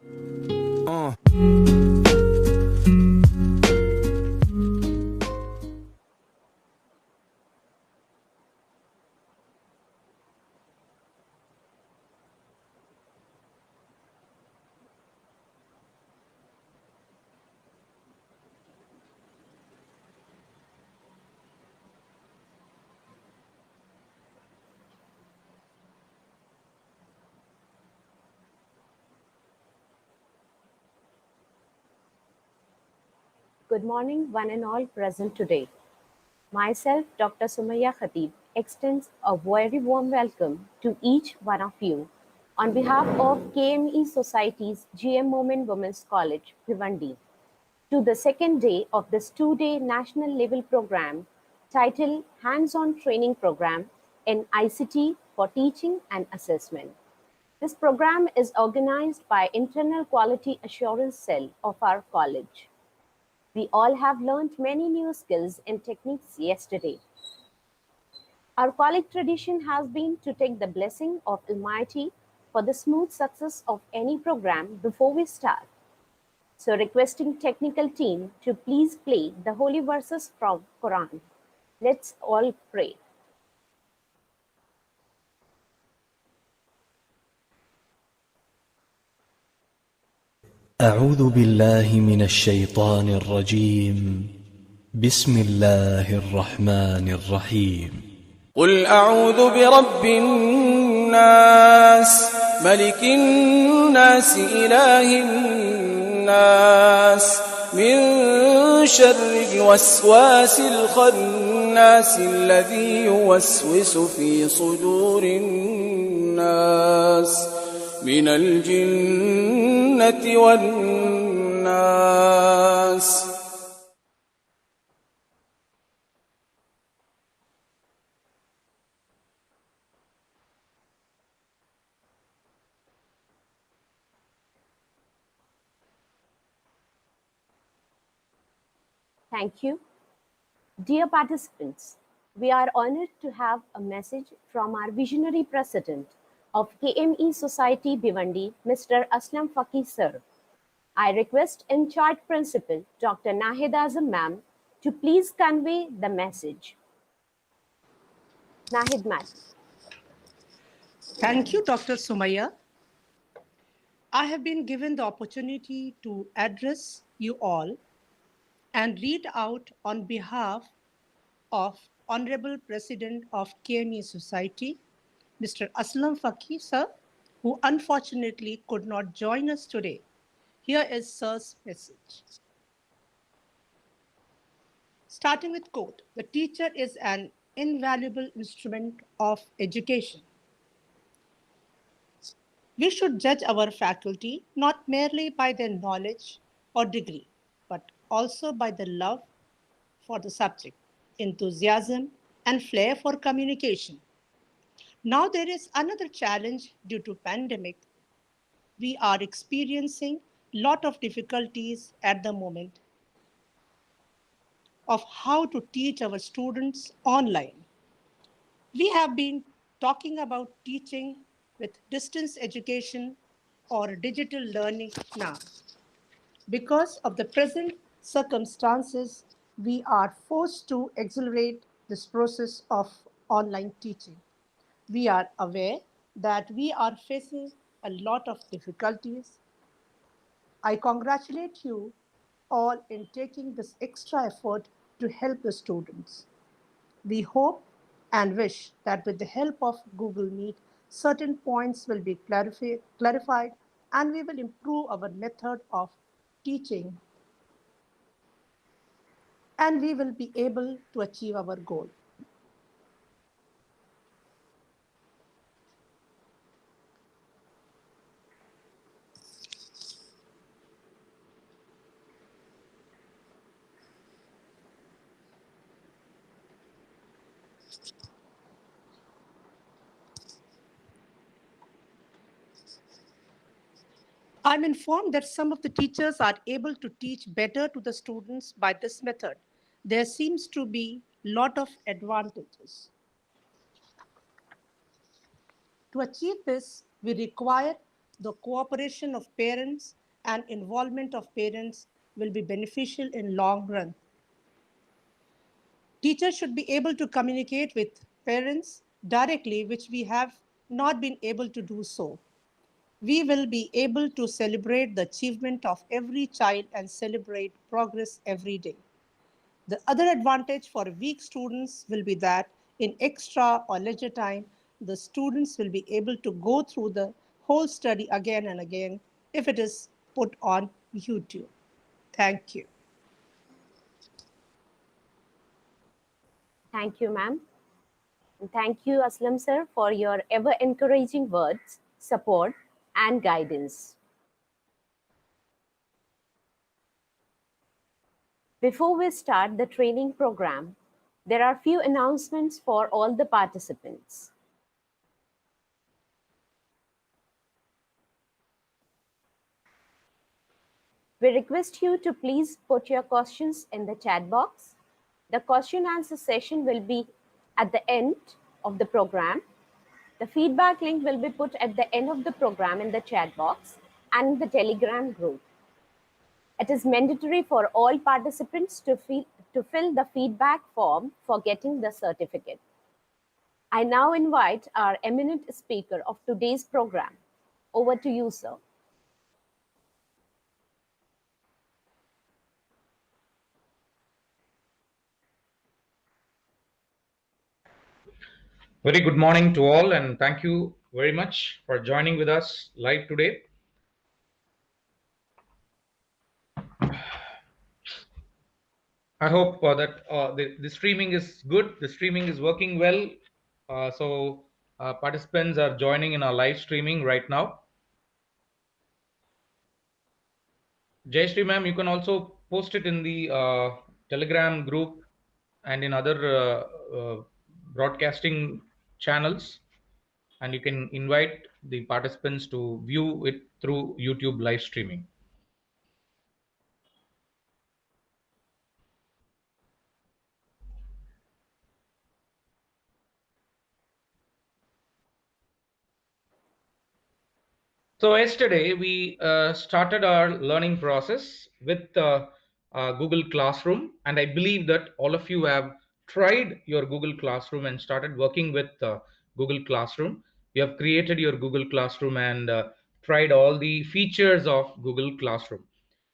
Uh. Good morning, one and all present today. Myself, Dr. Sumaya Khatib, extends a very warm welcome to each one of you on behalf of KME Society's GM MOMIN Women's College, Bhiwandi, to the second day of this two-day national level program titled Hands-on Training Program in ICT for Teaching and Assessment. This program is organized by Internal Quality Assurance Cell of our college. We all have learned many new skills and techniques yesterday. Our college tradition has been to take the blessing of Almighty for the smooth success of any program before we start. So requesting technical team to please play the holy verses from Quran. Let's all pray. أعوذ بالله من الشيطان الرجيم بسم الله الرحمن الرحيم قل أعوذ برب الناس ملك الناس إله الناس من شر الوسواس الخناس الذي يوسوس في صدور الناس من الجنة والناس. Thank you. Dear participants, we are honored to have a message from our visionary president of KME Society Bhiwandi, Mr. Aslam Faki sir. I request in charge principal Dr. Nahid Azam ma'am to please convey the message. Nahid ma'am. Thank you, Dr. Sumaya. I have been given the opportunity to address you all and read out on behalf of Honorable President of KME Society, Mr. Aslam Faki, sir, who unfortunately could not join us today. Here is sir's message. Starting with quote, the teacher is an invaluable instrument of education. We should judge our faculty not merely by their knowledge or degree, but also by the love for the subject, enthusiasm, and flair for communication. Now there is another challenge due to pandemic. We are experiencing lot of difficulties at the moment of how to teach our students online. We have been talking about teaching with distance education or digital learning now. Because of the present circumstances, we are forced to accelerate this process of online teaching. We are aware that we are facing a lot of difficulties. I congratulate you all in taking this extra effort to help the students. We hope and wish that with the help of Google Meet, certain points will be clarified and we will improve our method of teaching and we will be able to achieve our goal. I'm informed that some of the teachers are able to teach better to the students by this method. There seems to be a lot of advantages. To achieve this, we require The cooperation of parents and involvement of parents will be beneficial in long run. Teachers should be able to communicate with parents directly, which we have not been able to do so. We will be able to celebrate the achievement of every child and celebrate progress every day. The other advantage for weak students will be that in extra or leisure time, the students will be able to go through the whole study again and again if it is put on YouTube. Thank you. Thank you, ma'am. And thank you, Aslam sir, for your ever encouraging words, support, and guidance. Before we start the training program, there are few announcements for all the participants. We request you to please put your questions in the chat box. The question answer session will be at the end of the program. The feedback link will be put at the end of the program in the chat box and in the Telegram group. It is mandatory for all participants to fill the feedback form for getting the certificate. I now invite our eminent speaker of today's program. Over to you, sir. Very good morning to all, and thank you very much for joining with us live today. I hope that the streaming is good, the streaming is working well. So participants are joining in our live streaming right now. Jayashree ma'am, you can also post it in the Telegram group and in other broadcasting channels, and you can invite the participants to view it through YouTube live streaming. So yesterday we started our learning process with Google Classroom, and I believe that all of you have tried your Google Classroom and started working with Google Classroom. You have created your Google Classroom and tried all the features of Google Classroom.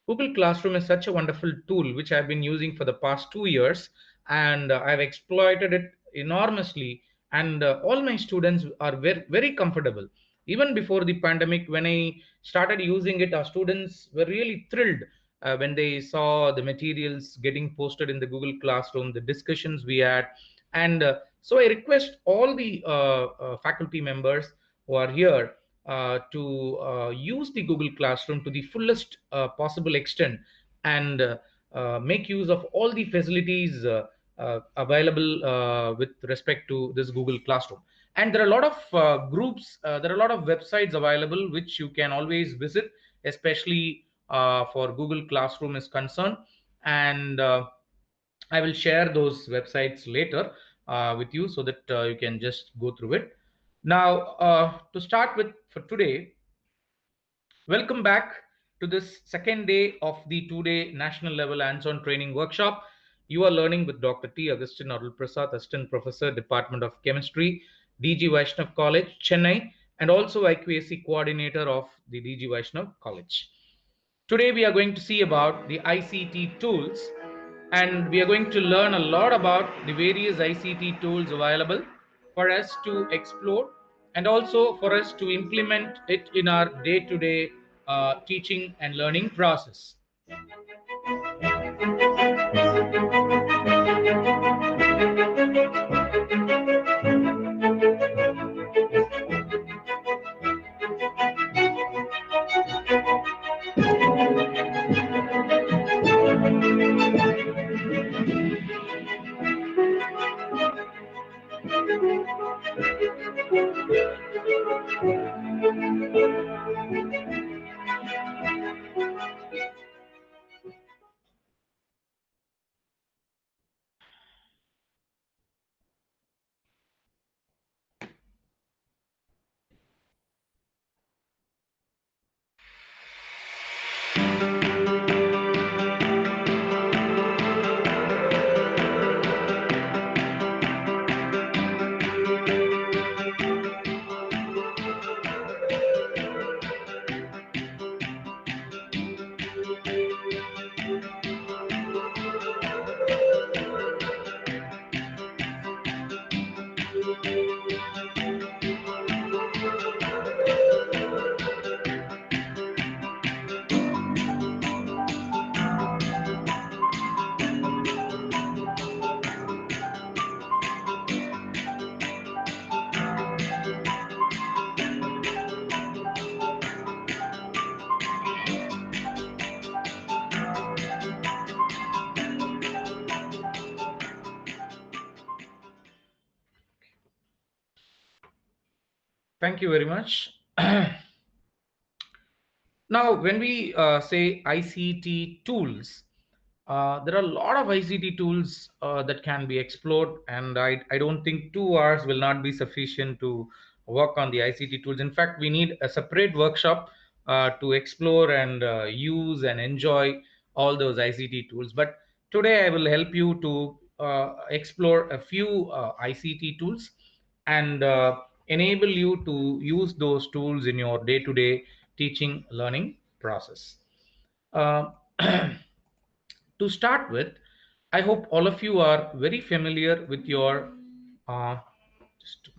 Google Classroom is such a wonderful tool which I've been using for the past 2 years, and I've exploited it enormously. And all my students are very, very comfortable. Even before the pandemic, when I started using it, our students were really thrilled when they saw the materials getting posted in the Google Classroom, the discussions we had. And so I request all the faculty members who are here to use the Google Classroom to the fullest possible extent and make use of all the facilities available with respect to this Google Classroom. And there are a lot of groups, there are a lot of websites available which you can always visit, especially for Google Classroom is concerned. And I will share those websites later with you so that you can just go through it. Now, to start with for today, welcome back to this second day of the 2-day national level hands-on training workshop. You are learning with Dr. T. Agustin Arul Prasad, Assistant Professor, Department of Chemistry, DG Vaishnav College, Chennai, and also IQAC Coordinator of the DG Vaishnav College. Today we are going to see about the ICT tools, and we are going to learn a lot about the various ICT tools available for us to explore and also for us to implement it in our day-to-day teaching and learning process. Thank you very much. Now, when we say ICT tools, there are a lot of ICT tools that can be explored, and I don't think 2 hours will not be sufficient to work on the ICT tools. In fact, we need a separate workshop to explore and use and enjoy all those ICT tools. But today, I will help you to explore a few ICT tools and enable you to use those tools in your day-to-day teaching learning process. Uh, to start with, I hope all of you are very familiar with your uh, just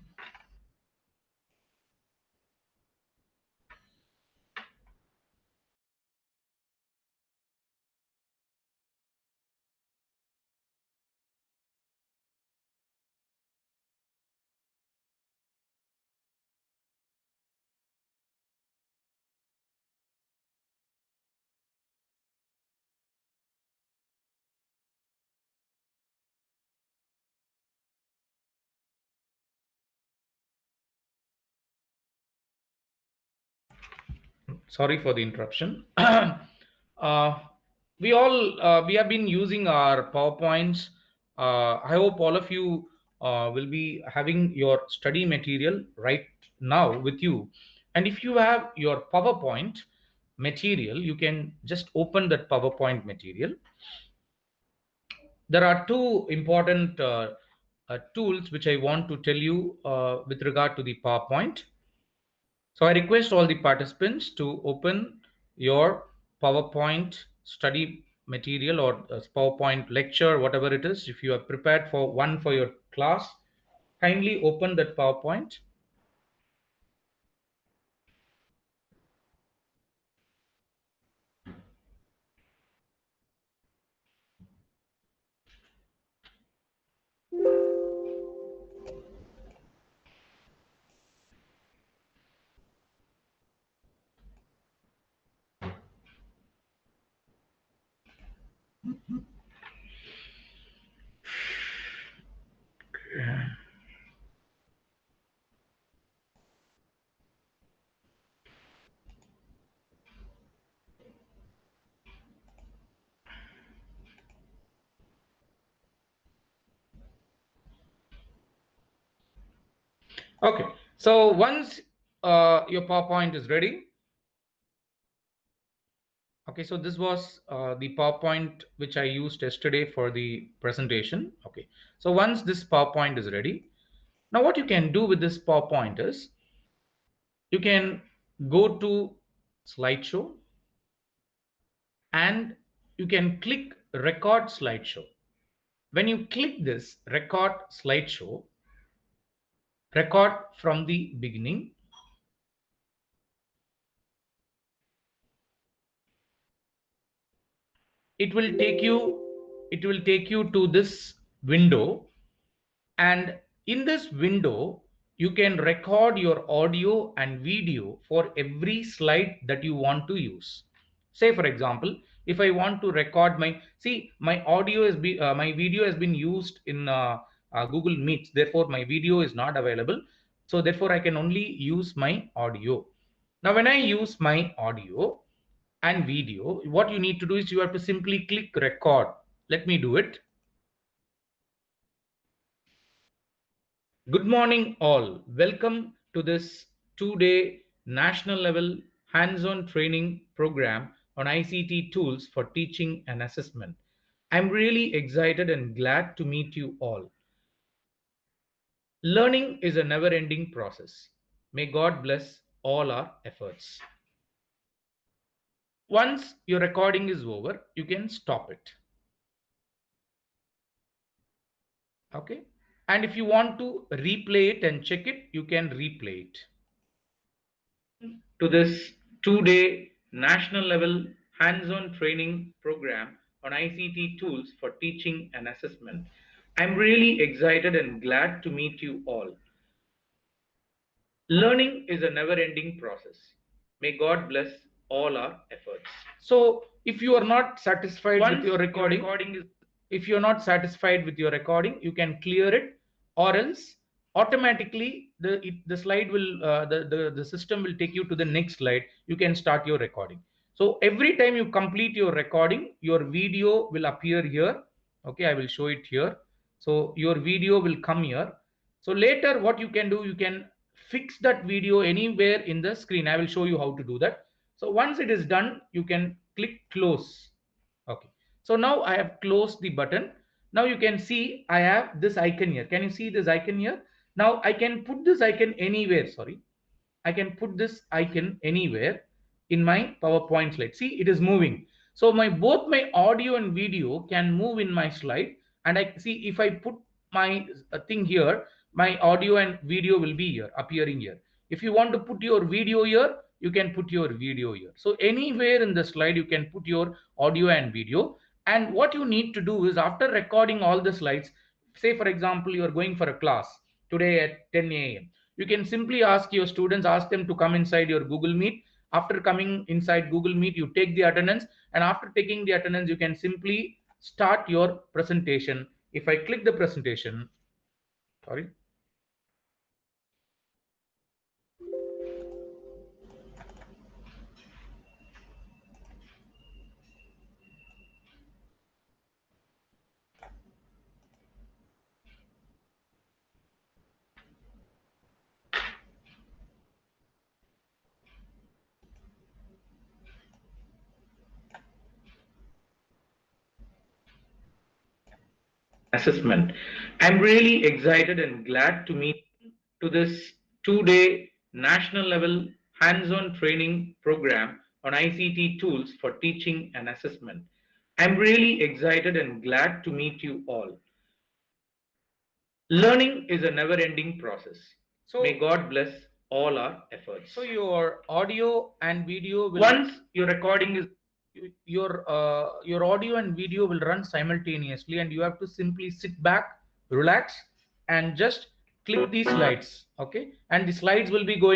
sorry for the interruption. We have been using our PowerPoints. I hope all of you will be having your study material right now with you. And if you have your PowerPoint material, you can just open that PowerPoint material. There are two important tools which I want to tell you with regard to the PowerPoint. So I request all the participants to open your PowerPoint study material or PowerPoint lecture, whatever it is. If you are prepared for one for your class, kindly open that PowerPoint. Okay, so once your PowerPoint is ready, okay, so this was the PowerPoint which I used yesterday for the presentation. Okay, so once this PowerPoint is ready, now what you can do with this PowerPoint is you can go to slideshow and you can click record slideshow. When you click this record slideshow, record from the beginning, it will take you to this window, and in this window you can record your audio and video for every slide that you want to use. Say for example, if I want to record my audio my video has been used in Google Meets, therefore my video is not available, so therefore I can only use my audio. Now when I use my audio and video, what you need to do is you have to simply click record. Let me do it. Good morning, all. Welcome to this 2-day national level hands on training program on ICT tools for teaching and assessment. I'm really excited and glad to meet you all. Learning is a never ending process. May God bless all our efforts. Once your recording is over, you can stop it. Okay. And if you want to replay it and check it, you can replay it. To this 2-day national level hands-on training program on ICT tools for teaching and assessment. I'm really excited and glad to meet you all. Learning is a never-ending process. May God bless all our efforts. So if you are not satisfied with your recording, if you're not satisfied with your recording, you can clear it, or else automatically the slide will the system will take you to the next slide. You can start your recording. So every time you complete your recording, your video will appear here. Okay, I will show it here. So your video will come here. So later what you can do, you can fix that video anywhere in the screen. I will show you how to do that. So once it is done, you can click close. Okay, so now I have closed the button. Now you can see I have this icon here. Can you see this icon here? Now I can put this icon anywhere. Sorry, I can put this icon anywhere in my PowerPoint slide. See, it is moving. So my both my audio and video can move in my slide. And I see if I put my thing here, my audio and video will be here, appearing here. If you want to put your video here, you can put your video here. So anywhere in the slide, you can put your audio and video. And what you need to do is, after recording all the slides, say for example, you are going for a class today at 10 a.m. You can simply ask your students, ask them to come inside your Google Meet. After coming inside Google Meet, you take the attendance, and after taking the attendance, you can simply start your presentation. If I click the presentation, sorry. Assessment. I'm really excited and glad to meet to this 2-day national level hands-on training program on ICT tools for teaching and assessment. I'm really excited and glad to meet you all. Learning is a never-ending process. So may God bless all our efforts. So your audio and video will, once your recording is, your audio and video will run simultaneously, and you have to simply sit back, relax, and just click these slides. Okay, and the slides will be going